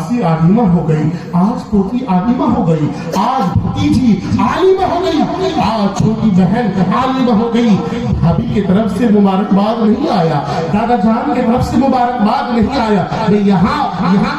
मासी आलिमा हो गई, आज पोती आलिमा हो गई, आज भतीजी आलिमा हो गई, आज छोटी बहन आलिमा हो गई। भाभी की तरफ से मुबारकबाद नहीं आया, दादा जान की तरफ से मुबारकबाद नहीं आया। मैं यहाँ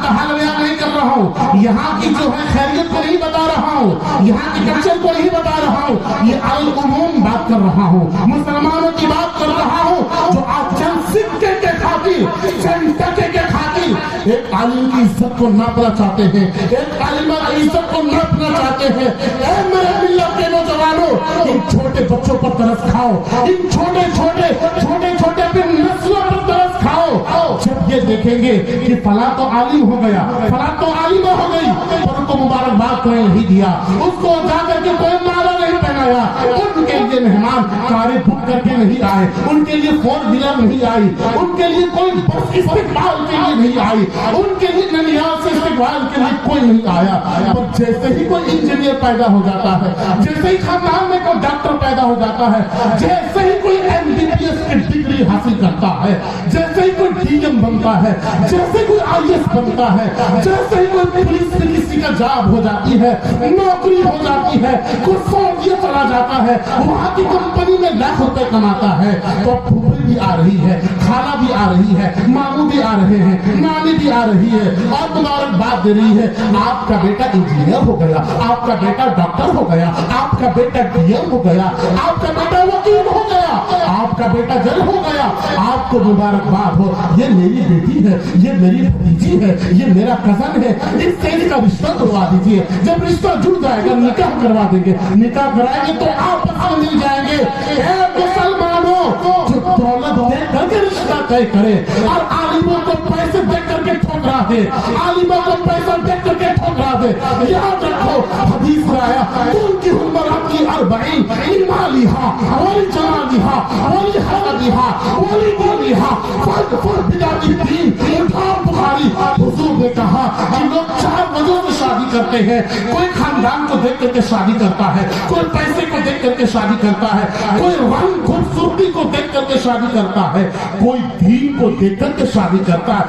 का हाल बयान नहीं कर रहा हूँ, यहाँ की जो है खैरियत को नहीं बता रहा हूँ, यहाँ की कल्चर को नहीं बता रहा हूँ, ये अल उमूम बात कर रहा हूँ, मुसलमानों की बात कर रहा हूँ जो आज चंद सिक्के के खातिर, चंद टके के खातिर एक आलिम की इज्जत को नापना चाहते हैं, एक आलिमा की इज्जत को नापना चाहते हैं। ऐ मेरे मिल्लत के नौजवानों, इन छोटे बच्चों पर तरस खाओ, इन छोटे छोटे फिर नस्लों पर तरस खाओ। जब ये देखेंगे कि फला तो आलिम हो गया, फला तो आलिमा हो गई, पर उनको मुबारकबाद कोई नहीं दिया, उसको जाकर के कोई माला नहीं पहनाया, उनके लिए मेहमान कारें बुक करके नहीं आए, उनके लिए फोर व्हीलर नहीं आई, उनके लिए कोई बस इस्तेमाल के लिए नहीं आई, उनके लिए ननिहाल से इस्तेमाल के लिए कोई नहीं आया। पर जैसे ही कोई इंजीनियर पैदा हो जाता है, जैसे ही खानदान में कोई डॉक्टर पैदा हो जाता है, जैसे ही कोई MBBS की डिग्री हासिल करता है, जैसे ही कोई DM बनता है, जैसे कोई IAS बनता है, जैसे ही कोई पुलिस में किसी का जॉब हो जाती है, नौकरी हो जाती है, कोई सऊदीया चला जाता है, वहां की कंपनी में लाख रुपए कमाता है, तो फूफी भी आ रही है, खाला भी आ रही है, मामू भी आ रहे हैं, नानी भी आ रही है और मुबारकबाद दे रही है, आपका बेटा इंजीनियर हो गया, आपका बेटा डॉक्टर हो गया, आपका बेटा DM हो गया, आपका बेटा वकील हो गया, आपका बेटा जज हो गया, आपको मुबारकबाद हो। ये मेरी बेटी है, ये मेरी भतीजी है, ये मेरा कजन है, इससे इसका रिश्ता करवा दीजिए। जब रिश्ता जुड़ जाएगा निकाह करवा देंगे, निकाह कराएंगे तो आपस में मिल जाएंगे। मुसलमानों, जो दौलत देख करके रिश्ता तय करे और आलिमों को पैसे देख करके ठोकरा दे, आलिमों को पैसा देख करके ठोकरा दे, याद रखो हदीस में आया उनकी उम्र आपकी 40 इमालिहा वली जमालिहा वली हरदिहा वली दीनिहा फर बिदाती दीन। बुखारी हुजूर ने कहा कि लोग 4 वजह से शादी करते हैं, कोई खानदान को देख करके शादी करता है, कोई पैसे को देख करके शादी करता है, कोई रंग खूबसूरती को देख करके शादी करता है, कोई दीन को देख करके शादी करता है।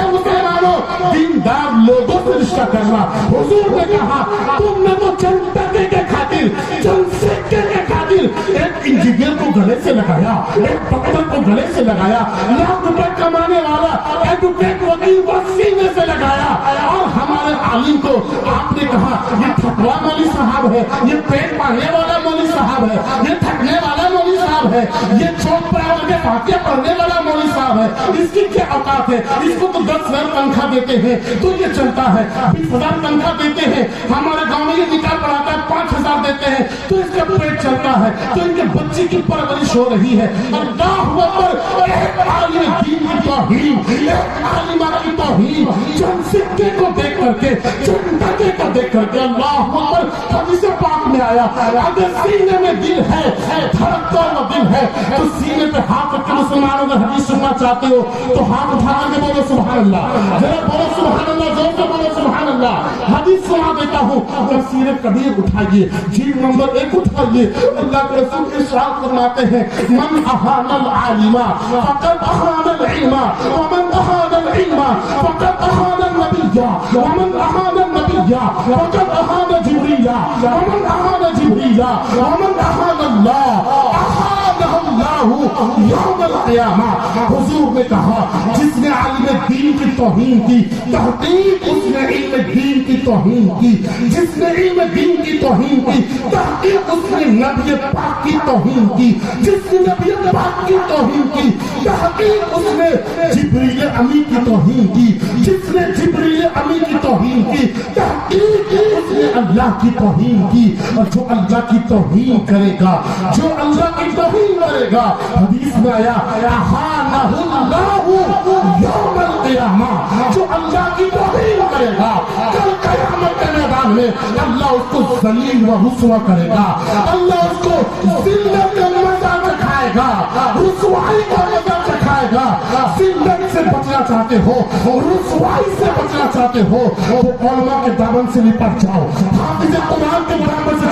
मुसलमानों, दीनदार लोगों से रिश्ता करना। हुजूर ने कहा तुमने तो चंद टके के खातिर, चंद सिक्के के खातिर एक इंजीनियर को गले से लगाया, एक डॉक्टर को गले से लगाया, लाख रुपए कमाने वाला एडवोकेट वकील को सीने से लगाया, और हमारे आलिम को आपने कहा ये थकवा मौली साहब है, ये पेट पालने वाला मौली साहब है, ये थकने वाला मौली साहब है, ये चौक पर आकर के फातिहा पढ़ने वाला मौली साहब है, इसकी क्या औकात है? इसको तो 10,000 तनख्वाह देते हैं तो ये चलता है, 20,000 तनख्वाह देते हैं, हमारे गांव में ये निकाह पढ़ाता है 5,000 देते हैं तो इसका पेट चलता है, तो इनके बच्चे की परवरिश हो रही है। अल्लाहु अकबर, एक आलिम दीन की तौहीन, एक आलिमा की तौहीन, चंद सिक्के को देख करके, चंद टके को देख करके, अल्लाहु अकबर। हदीस पाक में आया अगर सीने में दिल है, धड़कता हुआ दिल है, तो सीने पे हाथ रख के मुसलमानों अगर हदीस सुनना चाहते हो तो हाथ उठा के बोलो सुभान अल्लाह, जरा बोलो सुभान अल्लाह, जोर से बोलो सुभान अल्लाह। हदीस सुना देता हूँ, अगर सीने कबीर उठाइए, जीव नंबर 1 उठाइए, अल्लाह के रसूल इरशाद फरमाते हैं मन अहानल आलिमा फकद अहानल इल्मा व मन अहानल इल्मा फकद अहानल नबिय्या व मन अहानल नबिय्या फकद अहानल जिब्रीला व मन अहानल जिब्रीला व मन अहानल्लाह हुजूर ने कहा जिसने आलिम दीन की तौहीन की, तहकीक उसने इल्म दीन की तौहीन की, जिसने इल्म दीन की तौहीन की, तहकीक उसने नबी पाक की तौहीन की, जिसने नबी पाक की तौहीन की, तहकीक उसने जिब्रील अमीन की तौहीन की, जिसने जिब्रील अमीन की तौहीन की, तहकीक उसने अल्लाह की तौहीन की। और जो अल्लाह की तौहीन करेगा, जो अल्लाह की तौहीन करेगा, हदीस में आया यौमल क़ियामा, जो अल्लाह की तौहीन करेगा कल क़यामत के मैदान में अल्लाह उसको ज़लील व रुस्वा करेगा, अल्लाह उसको ज़िल्लत का मज़ा चखाएगा, रुस्वाई का मज़ा चखाएगा। ज़िल्लत से बचना चाहते हो, रुस्वाई से बचना चाहते हो, तो उलमा के दामन से निपट जाओ, हाफ़िज़ कुरान के दामन से